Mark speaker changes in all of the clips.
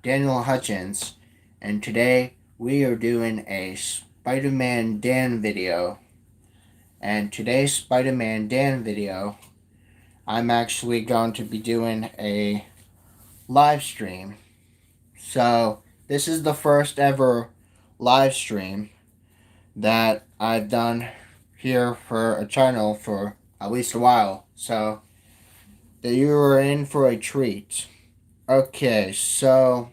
Speaker 1: Daniel Hutchins, and today we are doing a Spider-Man Dan video. And today's Spider-Man Dan video, I'm actually going to be doing a live stream. So, this is the first ever live stream that I've done here for a channel for at least a while. So, you are in for a treat. Okay, so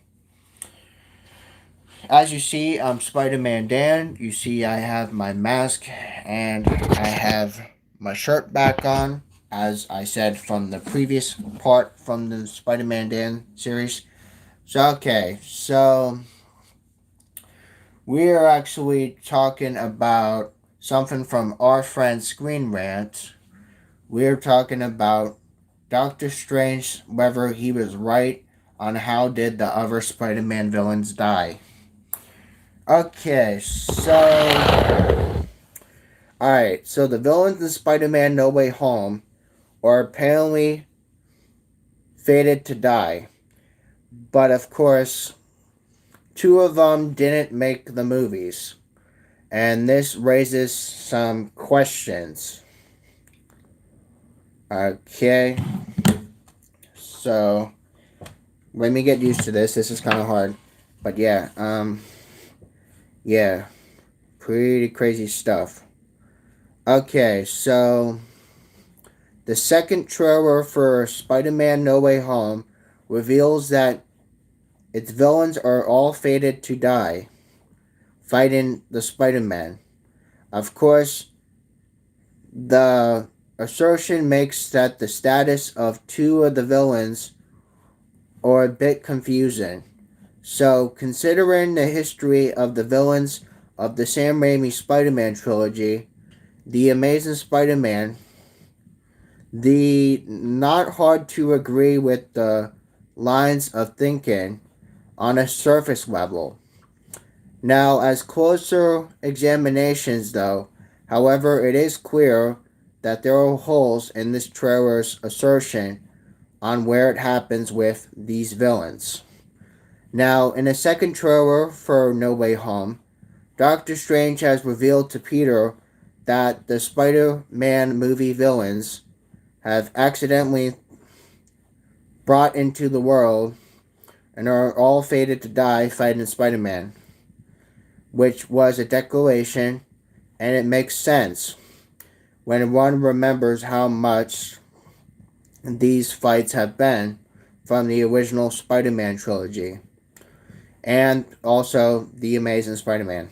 Speaker 1: as you see, I'm Spider-Man Dan. You see I have my mask and I have my shirt back on, as I said from the previous part from the Spider-Man Dan series. So we are actually talking about something from our friend Screen Rant. We're talking about Doctor Strange, whether he was right on how did the other Spider-Man villains die. Okay, alright, so the villains in Spider-Man No Way Home are apparently fated to die. But of course, two of them didn't make the movies. And this raises some questions. Okay, so let me get used to this. This is kind of hard. But yeah, pretty crazy stuff. Okay, so the second trailer for Spider-Man No Way Home reveals that its villains are all fated to die, fighting the Spider-Man. Of course, the assertion makes that the status of two of the villains are a bit confusing. So, considering the history of the villains of the Sam Raimi Spider-Man trilogy, The Amazing Spider-Man, the not hard to agree with the lines of thinking on a surface level. Now, as closer examinations though, however, it is clear that there are holes in this trailer's assertion on where it happens with these villains. Now, in a second trailer for No Way Home, Doctor Strange has revealed to Peter that the Spider-Man movie villains have accidentally brought into the world and are all fated to die fighting Spider-Man, which was a declaration, and it makes sense when one remembers how much these fights have been from the original Spider-Man trilogy, and also The Amazing Spider-Man.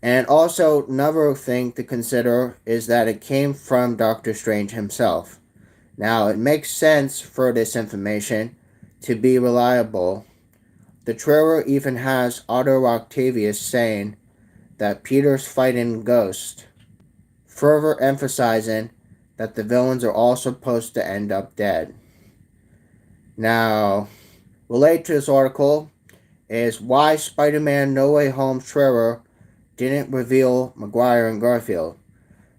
Speaker 1: And also, another thing to consider is that it came from Doctor Strange himself. Now, it makes sense for this information to be reliable. The trailer even has Otto Octavius saying that Peter's fighting Ghost, further emphasizing that the villains are all supposed to end up dead. Now, related to this article is why Spider-Man No Way Home trailer didn't reveal Maguire and Garfield.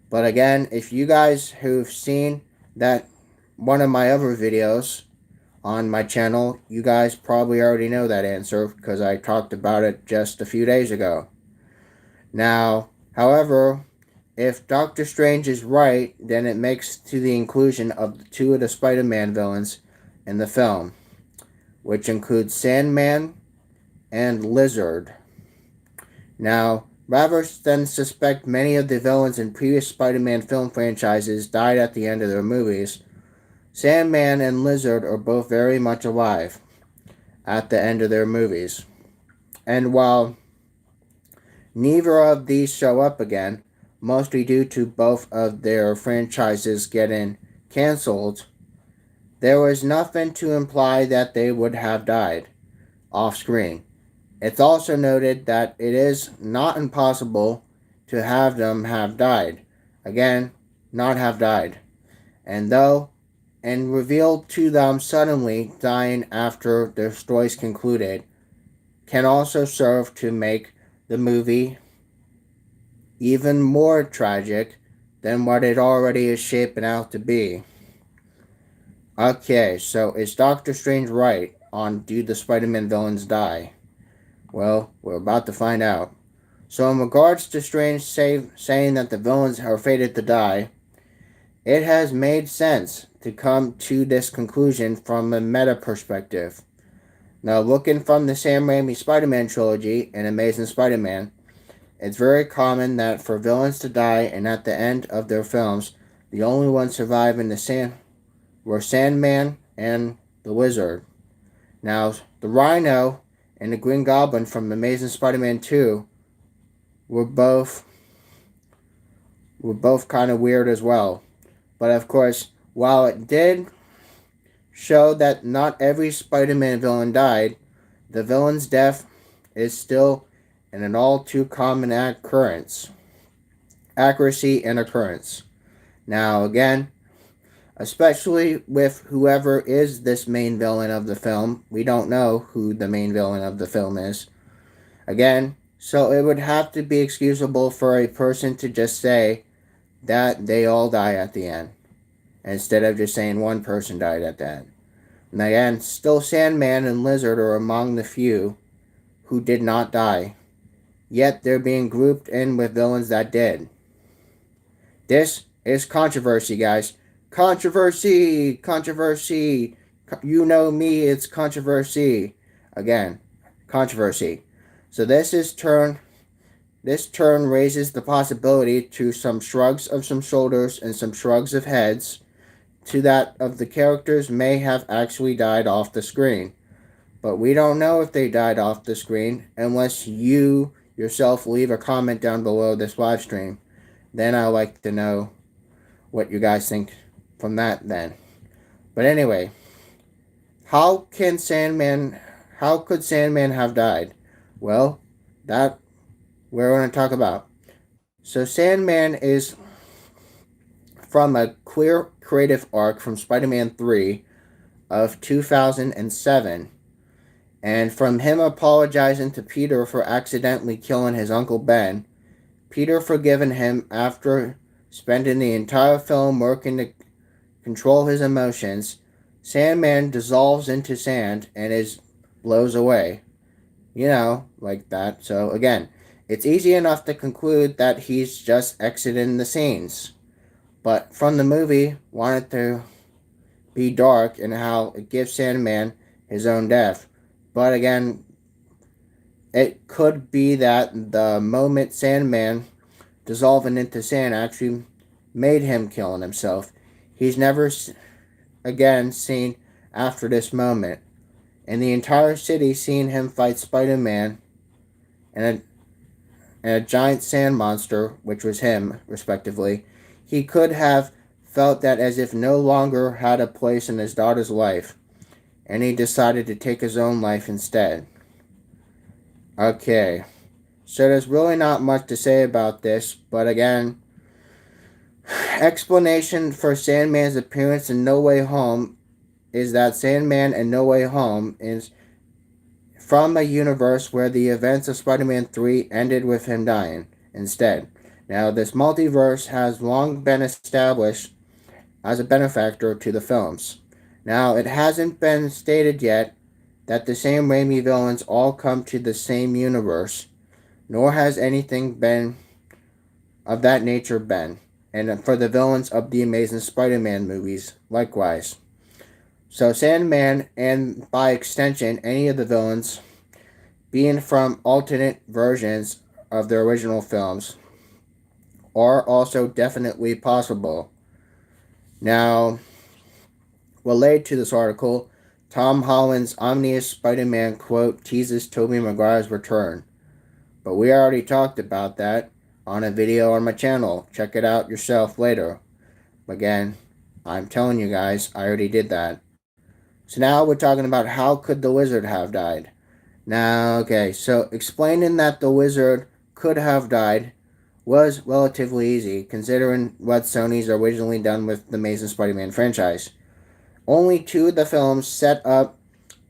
Speaker 1: But again, if you guys who've seen that one of my other videos on my channel, you guys probably already know that answer because I talked about it just a few days ago. Now, however, if Doctor Strange is right, then it makes to the inclusion of the two of the Spider-Man villains in the film, which includes Sandman and Lizard. Now, rather than suspect many of the villains in previous Spider-Man film franchises died at the end of their movies, Sandman and Lizard are both very much alive at the end of their movies. And while neither of these show up again, mostly due to both of their franchises getting cancelled, there was nothing to imply that they would have died off screen. It's also noted that it is not impossible to have them have died. Again, not have died. And revealed to them suddenly dying after their stories concluded, can also serve to make the movie even more tragic than what it already is shaping out to be. Okay, so is Doctor Strange right? on Do the Spider-Man Villains Die? Well, we're about to find out. So in regards to Strange saying that the villains are fated to die, it has made sense to come to this conclusion from a meta perspective. Now, looking from the Sam Raimi Spider-Man trilogy and Amazing Spider-Man, it's very common that for villains to die and at the end of their films, the only ones surviving were Sandman and the Lizard. Now, the Rhino and the Green Goblin from Amazing Spider-Man 2 were both kind of weird as well. But of course, while it did show that not every Spider-Man villain died, the villain's death is still an all too common accuracy and occurrence. Now again, especially with whoever is this main villain of the film, we don't know who the main villain of the film is. Again, so it would have to be excusable for a person to just say that they all die at the end, instead of just saying one person died at the end. And again, still Sandman and Lizard are among the few who did not die, yet they're being grouped in with villains that did. This is controversy, guys. Controversy! Controversy! You know me, it's controversy. Again, controversy. So this turn raises the possibility to some shrugs of some shoulders and some shrugs of heads to that of the characters may have actually died off the screen. But we don't know if they died off the screen unless you yourself leave a comment down below this live stream. Then I'd like to know what you guys think from that then. But anyway, how could Sandman have died? Well, that we're going to talk about. So Sandman is from a clear creative arc from Spider-Man 3 of 2007, and from him apologizing to Peter for accidentally killing his Uncle Ben, Peter forgiving him after spending the entire film working to control his emotions, Sandman dissolves into sand and blows away. You know, like that. So again, it's easy enough to conclude that he's just exiting the scenes. But from the movie, wanted to be dark and how it gives Sandman his own death. But again, it could be that the moment Sandman dissolving into sand actually made him killing himself. He's never again seen after this moment. And the entire city seeing him fight Spider-Man and a giant sand monster, which was him, respectively, he could have felt that as if no longer had a place in his daughter's life, and he decided to take his own life instead. Okay, so there's really not much to say about this, but again, explanation for Sandman's appearance in No Way Home is that Sandman in No Way Home is from a universe where the events of Spider-Man 3 ended with him dying instead. Now, this multiverse has long been established as a benefactor to the films. Now, it hasn't been stated yet that the Sam Raimi villains all come to the same universe, nor has anything been of that nature been, and for the villains of the Amazing Spider-Man movies, likewise. So Sandman, and by extension, any of the villains, being from alternate versions of the original films, are also definitely possible. Now, related to this article, Tom Holland's Omnius Spider-Man quote teases Tobey Maguire's return. But we already talked about that on a video on my channel. Check it out yourself later. Again, I'm telling you guys, I already did that. So now we're talking about how could the Wizard have died. Now, okay, so explaining that the Wizard could have died was relatively easy, considering what Sony's originally done with the Amazing Spider-Man franchise. Only two of the films set up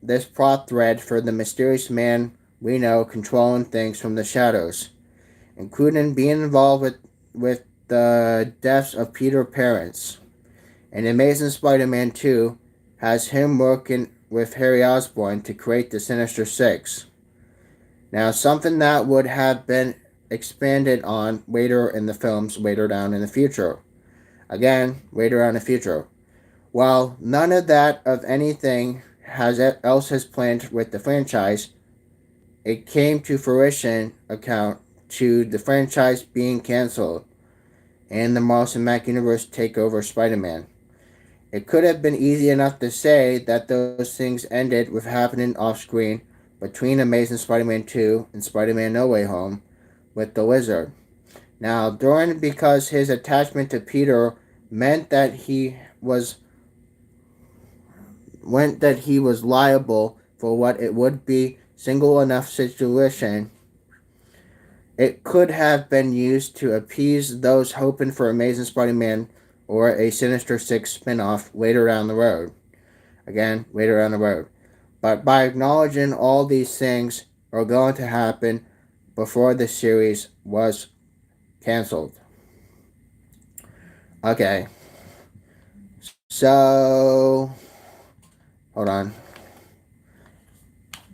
Speaker 1: this plot thread for the mysterious man we know controlling things from the shadows, including being involved with the deaths of Peter's parents. And Amazing Spider-Man 2 has him working with Harry Osborn to create the Sinister Six. Now, something that would have been expanded on later in the films, later down in the future. Again, later on in the future. While none of that of anything else has planned with the franchise, it came to fruition account to the franchise being canceled and the Marvel Cinematic Universe take over Spider-Man. It could have been easy enough to say that those things ended with happening off screen between Amazing Spider-Man 2 and Spider-Man No Way Home with the Lizard. Now, during because his attachment to Peter was meant that he was liable for what it would be single enough situation, it could have been used to appease those hoping for Amazing Spider-Man or a Sinister Six spin-off later down the road. Again, later down the road. But by acknowledging all these things are going to happen before the series was canceled. Okay. So, hold on.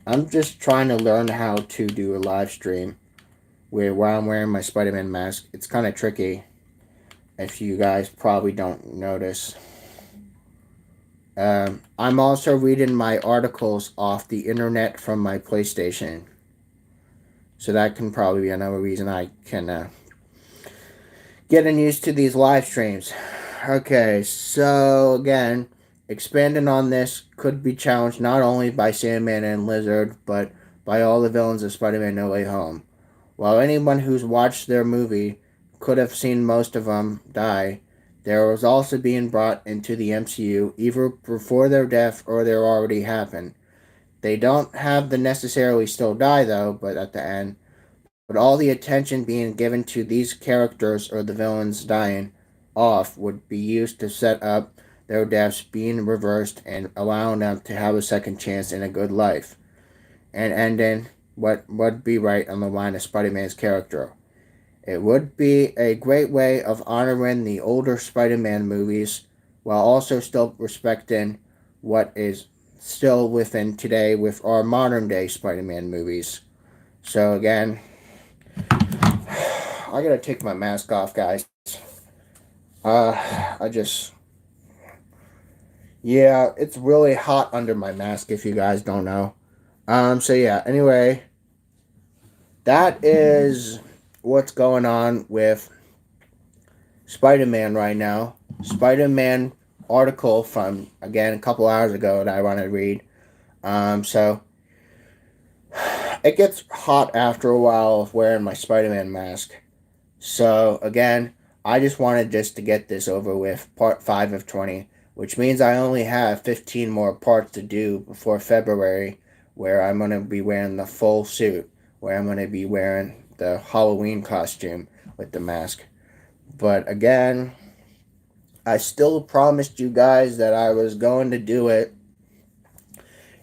Speaker 1: I'm just trying to learn how to do a live stream while I'm wearing my Spider-Man mask. It's kind of tricky if you guys probably don't notice. I'm also reading my articles off the internet from my PlayStation. So that can probably be another reason I can getting used to these live streams. Okay, so again, expanding on this could be challenged not only by Sandman and Lizard, but by all the villains of Spider-Man No Way Home. While anyone who's watched their movie could have seen most of them die, there was also being brought into the MCU either before their death or they already happened. They don't have to necessarily still die though, but at the end. But all the attention being given to these characters or the villains dying off would be used to set up their deaths being reversed and allowing them to have a second chance in a good life. And ending what would be right on the line of Spider-Man's character. It would be a great way of honoring the older Spider-Man movies while also still respecting what is still within today with our modern day Spider-Man movies. So again, I gotta take my mask off, guys. Yeah, it's really hot under my mask if you guys don't know. So yeah, anyway, that is what's going on with Spider-Man right now. Spider-Man article from, again, a couple hours ago that I want to read. So it gets hot after a while of wearing my Spider-Man mask. So again, I just wanted to get this over with, part 5 of 20, which means I only have 15 more parts to do before February, where I'm going to be wearing the full suit, where I'm going to be wearing the Halloween costume with the mask. But again, I still promised you guys that I was going to do it.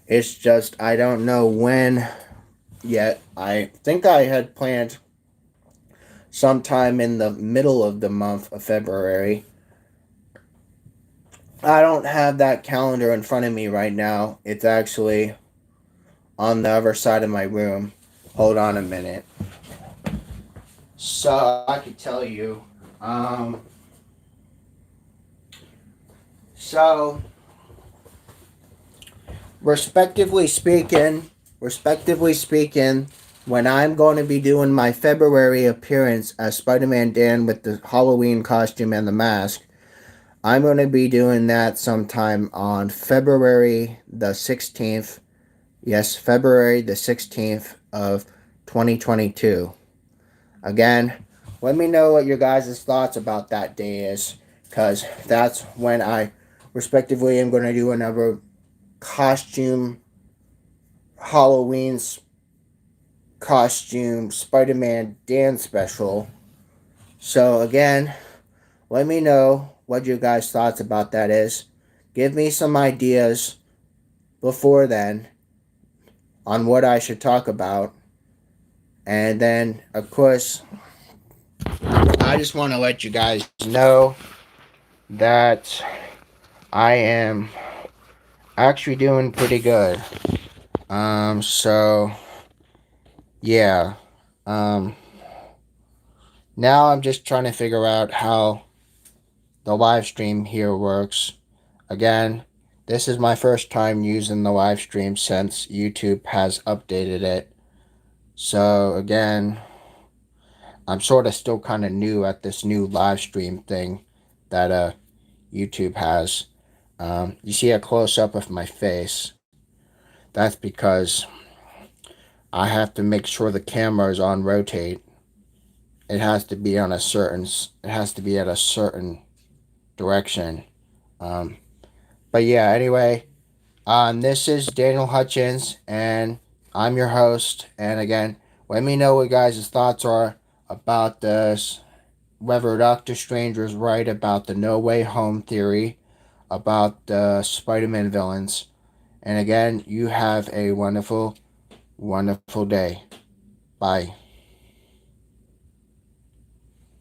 Speaker 1: It's just I don't know when yet. I think I had planned sometime in the middle of the month of February. I don't have that calendar in front of me right now. It's actually on the other side of my room. Hold on a minute. So I could tell you. So respectively speaking, when I'm going to be doing my February appearance as Spider-Man Dan with the Halloween costume and the mask, I'm going to be doing that sometime on February the 16th. Yes, February the 16th of 2022. Again, let me know what your guys' thoughts about that day is, because that's when I respectively am going to do another costume Halloween's costume Spider-Man Dan special. So again, let me know what your guys' thoughts about that is. Give me some ideas before then on what I should talk about. And then, of course, I just want to let you guys know that I am actually doing pretty good. So yeah. Um, Now I'm just trying to figure out how the live stream here works. Again, this is my first time using the live stream since YouTube has updated it. So again, I'm sort of still kind of new at this new live stream thing that YouTube has. You see a close up of my face. That's because I have to make sure the camera is on rotate. It has to be on a certain. It has to be at a certain direction. Um, but yeah. Anyway, this is Daniel Hutchins, and I'm your host. And again, let me know what guys' thoughts are about this. Whether Doctor Strange was right about the No Way Home theory, about the Spider-Man villains. And again, you have a wonderful, wonderful day. Bye.